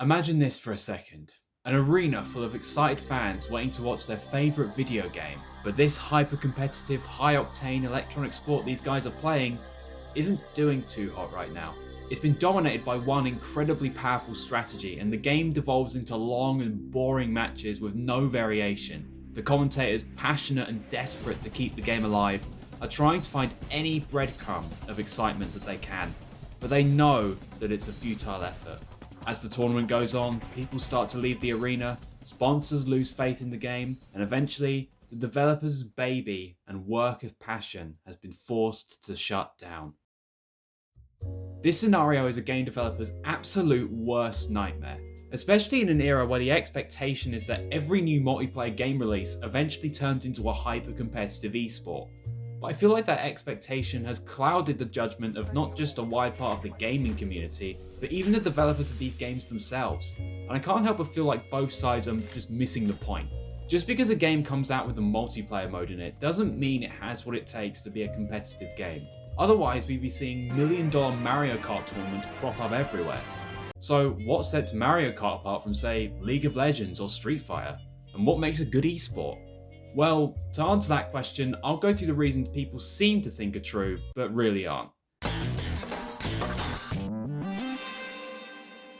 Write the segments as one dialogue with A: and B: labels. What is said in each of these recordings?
A: Imagine this for a second. An arena full of excited fans waiting to watch their favourite video game, but this hyper-competitive, high-octane electronic sport these guys are playing isn't doing too hot right now. It's been dominated by one incredibly powerful strategy, and the game devolves into long and boring matches with no variation. The commentators, passionate and desperate to keep the game alive, are trying to find any breadcrumb of excitement that they can, but they know that it's a futile effort. As the tournament goes on, people start to leave the arena, sponsors lose faith in the game, and eventually, the developer's baby and work of passion has been forced to shut down. This scenario is a game developer's absolute worst nightmare, especially in an era where the expectation is that every new multiplayer game release eventually turns into a hyper-competitive esport. But I feel like that expectation has clouded the judgment of not just a wide part of the gaming community, but even the developers of these games themselves. And I can't help but feel like both sides are just missing the point. Just because a game comes out with a multiplayer mode in it doesn't mean it has what it takes to be a competitive game. Otherwise, we'd be seeing $1 million Mario Kart tournaments crop up everywhere. So what sets Mario Kart apart from, say, League of Legends or Street Fighter? And what makes a good esport? Well, to answer that question, I'll go through the reasons people seem to think are true, but really aren't.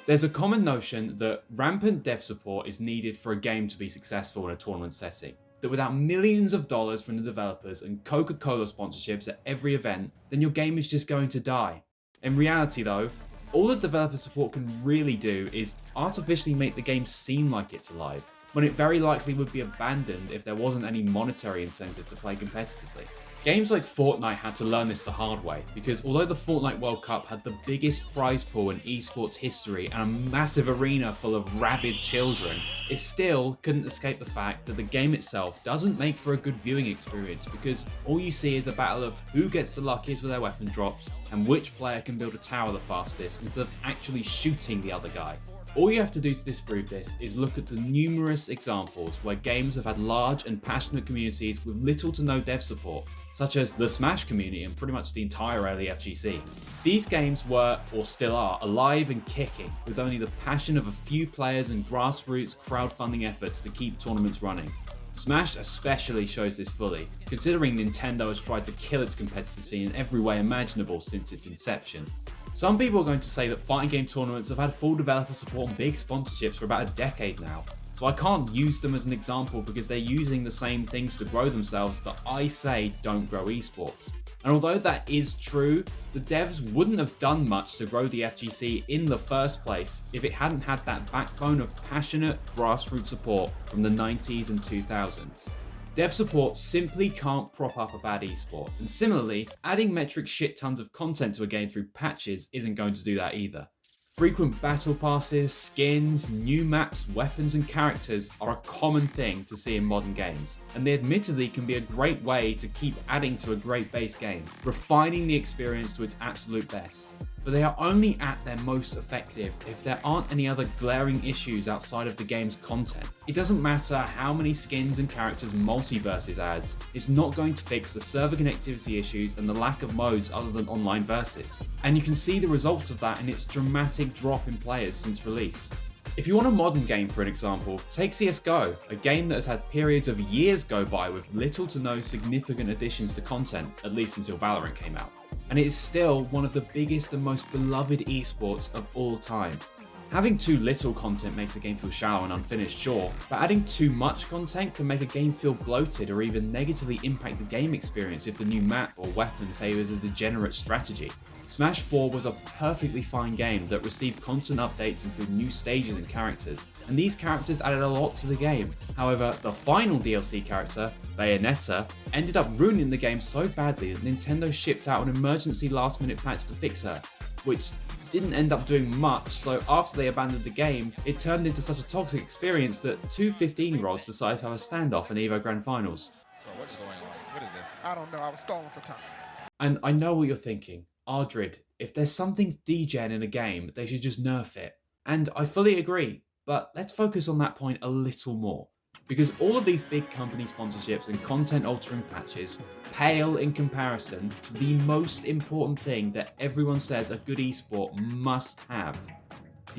A: There's a common notion that rampant dev support is needed for a game to be successful in a tournament setting. That without millions of dollars from the developers and Coca-Cola sponsorships at every event, then your game is just going to die. In reality though, all the developer support can really do is artificially make the game seem like it's alive, when it very likely would be abandoned if there wasn't any monetary incentive to play competitively. Games like Fortnite had to learn this the hard way, because although the Fortnite World Cup had the biggest prize pool in eSports history and a massive arena full of rabid children, it still couldn't escape the fact that the game itself doesn't make for a good viewing experience, because all you see is a battle of who gets the luckiest with their weapon drops and which player can build a tower the fastest instead of actually shooting the other guy. All you have to do to disprove this is look at the numerous examples where games have had large and passionate communities with little to no dev support, such as the Smash community and pretty much the entire early FGC. These games were, or still are, alive and kicking, with only the passion of a few players and grassroots crowdfunding efforts to keep tournaments running. Smash especially shows this fully, considering Nintendo has tried to kill its competitive scene in every way imaginable since its inception. Some people are going to say that fighting game tournaments have had full developer support and big sponsorships for about a decade now, so I can't use them as an example because they're using the same things to grow themselves that I say don't grow esports. And although that is true, the devs wouldn't have done much to grow the FGC in the first place if it hadn't had that backbone of passionate grassroots support from the 90s and 2000s. Dev support simply can't prop up a bad esport, and similarly, adding metric shit tons of content to a game through patches isn't going to do that either. Frequent battle passes, skins, new maps, weapons and characters are a common thing to see in modern games, and they admittedly can be a great way to keep adding to a great base game, refining the experience to its absolute best. But they are only at their most effective if there aren't any other glaring issues outside of the game's content. It doesn't matter how many skins and characters Multiverses adds, it's not going to fix the server connectivity issues and the lack of modes other than online versus. And you can see the results of that in its dramatic drop in players since release. If you want a modern game for an example, take CSGO, a game that has had periods of years go by with little to no significant additions to content, at least until VALORANT came out. And it is still one of the biggest and most beloved esports of all time. Having too little content makes a game feel shallow and unfinished, sure, but adding too much content can make a game feel bloated or even negatively impact the game experience if the new map or weapon favours a degenerate strategy. Smash 4 was a perfectly fine game that received constant updates including new stages and characters, and these characters added a lot to the game. However, the final DLC character, Bayonetta, ended up ruining the game so badly that Nintendo shipped out an emergency last-minute patch to fix her, which didn't end up doing much, so after they abandoned the game, it turned into such a toxic experience that two 15-year-olds decided to have a standoff in EVO Grand Finals.
B: Bro, what is going on? What is this?
C: I don't know, I was stalling for time.
A: And I know what you're thinking. Ardrid, if there's something degen in a game, they should just nerf it. And I fully agree, but let's focus on that point a little more. Because all of these big company sponsorships and content altering patches pale in comparison to the most important thing that everyone says a good esport must have: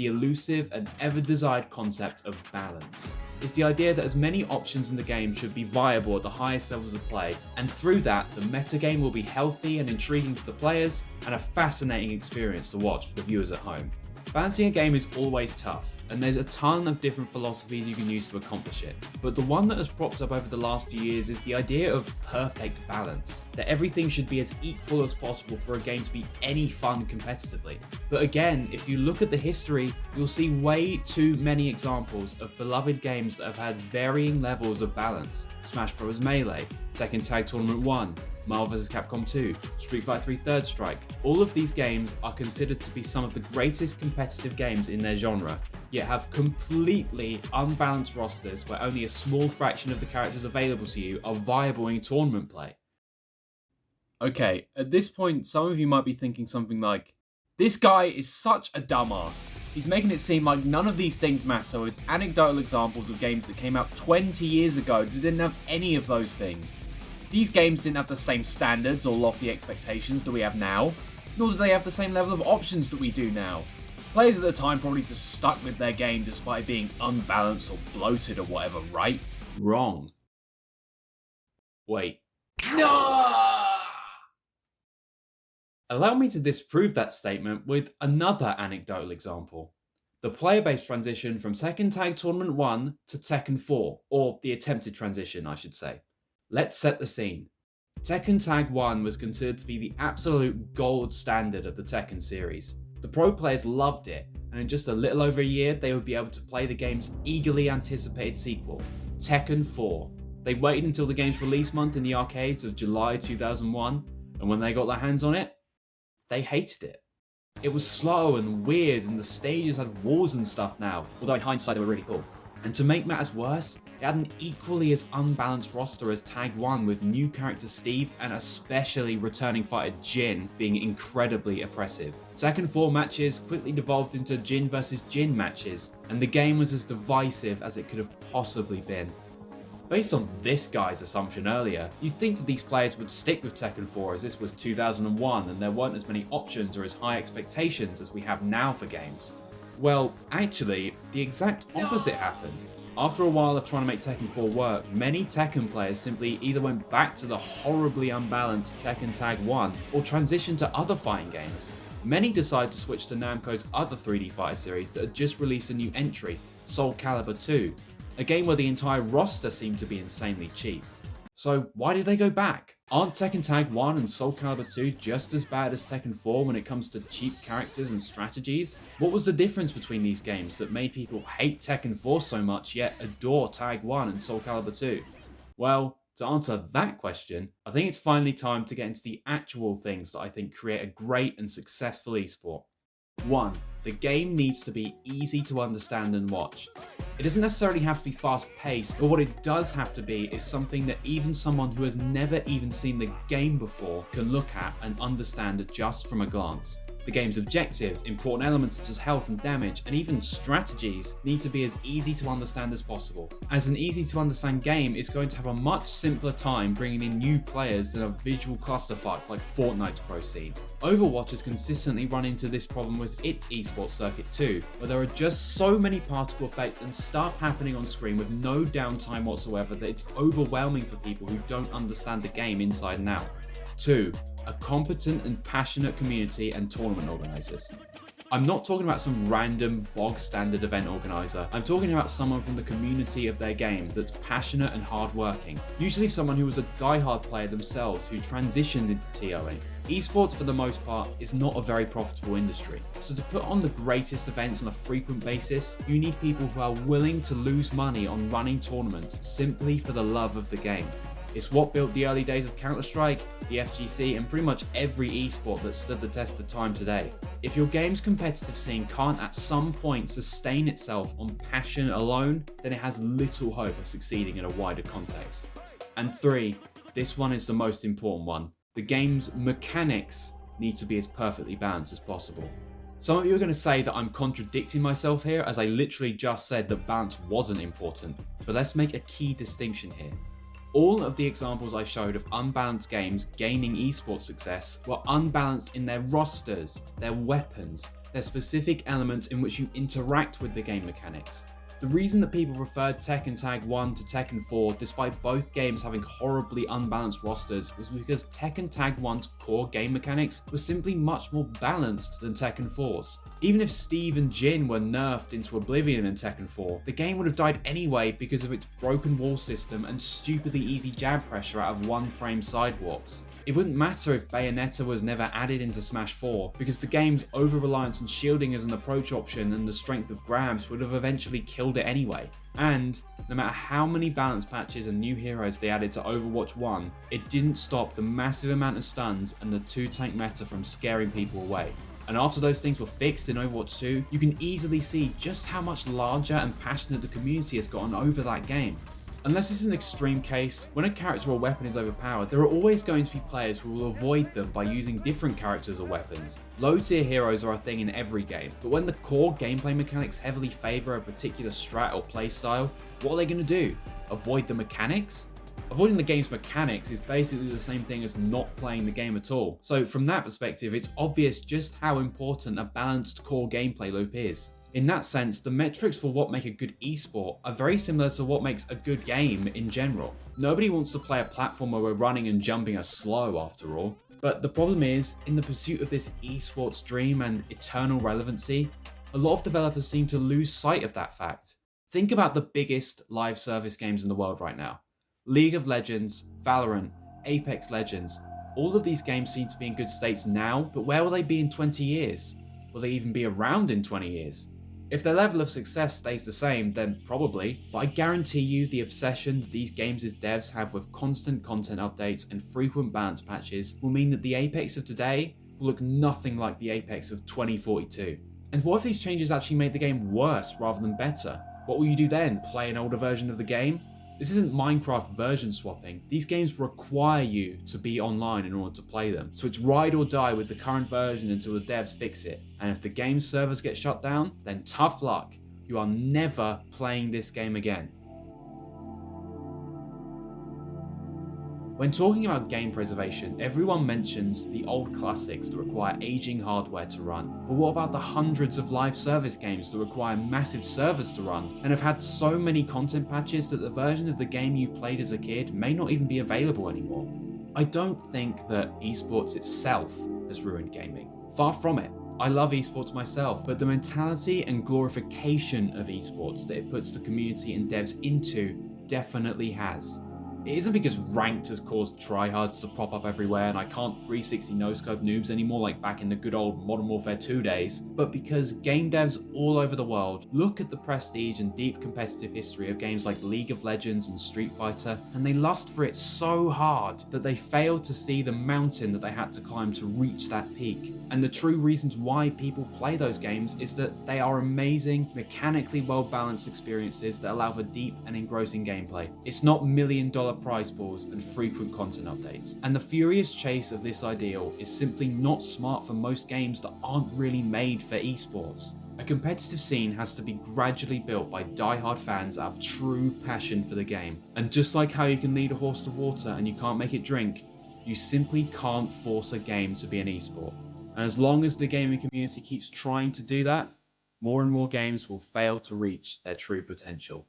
A: the elusive and ever-desired concept of balance. It's the idea that as many options in the game should be viable at the highest levels of play, and through that, the metagame will be healthy and intriguing for the players, and a fascinating experience to watch for the viewers at home. Balancing a game is always tough, and there's a ton of different philosophies you can use to accomplish it. But the one that has propped up over the last few years is the idea of perfect balance, that everything should be as equal as possible for a game to be any fun competitively. But again, if you look at the history, you'll see way too many examples of beloved games that have had varying levels of balance. Smash Bros. Melee, Tekken Tag Tournament 1, Marvel vs. Capcom 2, Street Fighter 3 Third Strike. All of these games are considered to be some of the greatest competitive games in their genre, yet have completely unbalanced rosters where only a small fraction of the characters available to you are viable in tournament play. Okay, at this point, some of you might be thinking something like, "This guy is such a dumbass. He's making it seem like none of these things matter with anecdotal examples of games that came out 20 years ago that didn't have any of those things. These games didn't have the same standards or lofty expectations that we have now, nor do they have the same level of options that we do now. Players at the time probably just stuck with their game despite being unbalanced or bloated or whatever, right?" Wrong. Wait. No! Allow me to disprove that statement with another anecdotal example. The player-based transition from Tekken Tag Tournament 1 to Tekken 4, or the attempted transition, I should say. Let's set the scene. Tekken Tag 1 was considered to be the absolute gold standard of the Tekken series. The pro players loved it, and in just a little over a year, they would be able to play the game's eagerly anticipated sequel, Tekken 4. They waited until the game's release month in the arcades of July 2001, and when they got their hands on it, they hated it. It was slow and weird, and the stages had walls and stuff now, although in hindsight they were really cool. And to make matters worse, it had an equally as unbalanced roster as Tag 1, with new character Steve and especially returning fighter Jin being incredibly oppressive. Tekken 4 matches quickly devolved into Jin vs Jin matches, and the game was as divisive as it could have possibly been. Based on this guy's assumption earlier, you'd think that these players would stick with Tekken 4 as this was 2001 and there weren't as many options or as high expectations as we have now for games. Well, actually, the exact opposite happened. After a while of trying to make Tekken 4 work, many Tekken players simply either went back to the horribly unbalanced Tekken Tag 1 or transitioned to other fighting games. Many decided to switch to Namco's other 3D fighter series that had just released a new entry, Soul Calibur 2, a game where the entire roster seemed to be insanely cheap. So why did they go back? Aren't Tekken Tag 1 and Soul Calibur 2 just as bad as Tekken 4 when it comes to cheap characters and strategies? What was the difference between these games that made people hate Tekken 4 so much yet adore Tag 1 and Soul Calibur 2? Well, to answer that question, I think it's finally time to get into the actual things that I think create a great and successful esport. 1. The game needs to be easy to understand and watch. It doesn't necessarily have to be fast-paced, but what it does have to be is something that even someone who has never even seen the game before can look at and understand just from a glance. The game's objectives, important elements such as health and damage, and even strategies need to be as easy to understand as possible. As an easy to understand game is going to have a much simpler time bringing in new players than a visual clusterfuck like Fortnite's pro scene. Overwatch has consistently run into this problem with its eSports circuit too, where there are just so many particle effects and stuff happening on screen with no downtime whatsoever that it's overwhelming for people who don't understand the game inside and out. 2. A competent and passionate community and tournament organisers. I'm not talking about some random bog standard event organiser. I'm talking about someone from the community of their game that's passionate and hardworking. Usually someone who was a diehard player themselves who transitioned into TOing. Esports for the most part is not a very profitable industry. So to put on the greatest events on a frequent basis, you need people who are willing to lose money on running tournaments simply for the love of the game. It's what built the early days of Counter-Strike, the FGC, and pretty much every esport that stood the test of time today. If your game's competitive scene can't at some point sustain itself on passion alone, then it has little hope of succeeding in a wider context. And 3, this one is the most important one. The game's mechanics need to be as perfectly balanced as possible. Some of you are going to say that I'm contradicting myself here, as I literally just said that balance wasn't important, but let's make a key distinction here. All of the examples I showed of unbalanced games gaining esports success were unbalanced in their rosters, their weapons, They're specific elements in which you interact with the game mechanics. The reason that people preferred Tekken Tag 1 to Tekken 4, despite both games having horribly unbalanced rosters, was because Tekken Tag 1's core game mechanics were simply much more balanced than Tekken 4's. Even if Steve and Jin were nerfed into oblivion in Tekken 4, the game would have died anyway because of its broken wall system and stupidly easy jab pressure out of one-frame sidewalks. It wouldn't matter if Bayonetta was never added into Smash 4, because the game's over-reliance on shielding as an approach option and the strength of grabs would have eventually killed it anyway. And no matter how many balance patches and new heroes they added to Overwatch 1, it didn't stop the massive amount of stuns and the 2-tank meta from scaring people away. And after those things were fixed in Overwatch 2, you can easily see just how much larger and passionate the community has gotten over that game. Unless it's an extreme case, when a character or weapon is overpowered, there are always going to be players who will avoid them by using different characters or weapons. Low tier heroes are a thing in every game, but when the core gameplay mechanics heavily favour a particular strat or playstyle, what are they going to do? Avoid the mechanics? Avoiding the game's mechanics is basically the same thing as not playing the game at all. So from that perspective, it's obvious just how important a balanced core gameplay loop is. In that sense, the metrics for what make a good esport are very similar to what makes a good game in general. Nobody wants to play a platformer where running and jumping are slow after all. But the problem is, in the pursuit of this esports dream and eternal relevancy, a lot of developers seem to lose sight of that fact. Think about the biggest live service games in the world right now. League of Legends, VALORANT, Apex Legends. All of these games seem to be in good states now, but where will they be in 20 years? Will they even be around in 20 years? If their level of success stays the same, then probably, but I guarantee you the obsession that these games' devs have with constant content updates and frequent balance patches will mean that the Apex of today will look nothing like the Apex of 2042. And what if these changes actually made the game worse rather than better? What will you do then? Play an older version of the game? This isn't Minecraft version swapping. These games require you to be online in order to play them. So it's ride or die with the current version until the devs fix it. And if the game's servers get shut down, then tough luck. You are never playing this game again. When talking about game preservation, everyone mentions the old classics that require aging hardware to run. But what about the hundreds of live service games that require massive servers to run and have had so many content patches that the version of the game you played as a kid may not even be available anymore? I don't think that esports itself has ruined gaming. Far from it. I love esports myself, but the mentality and glorification of esports that it puts the community and devs into definitely has. It isn't because Ranked has caused tryhards to pop up everywhere and I can't 360 no-scope noobs anymore like back in the good old Modern Warfare 2 days, but because game devs all over the world look at the prestige and deep competitive history of games like League of Legends and Street Fighter, and they lust for it so hard that they fail to see the mountain that they had to climb to reach that peak. And the true reasons why people play those games is that they are amazing, mechanically well-balanced experiences that allow for deep and engrossing gameplay. It's not million-dollar prize pools and frequent content updates. And the furious chase of this ideal is simply not smart for most games that aren't really made for esports. A competitive scene has to be gradually built by die-hard fans out of true passion for the game. And just like how you can lead a horse to water and you can't make it drink, you simply can't force a game to be an esport. And as long as the gaming community keeps trying to do that, more and more games will fail to reach their true potential.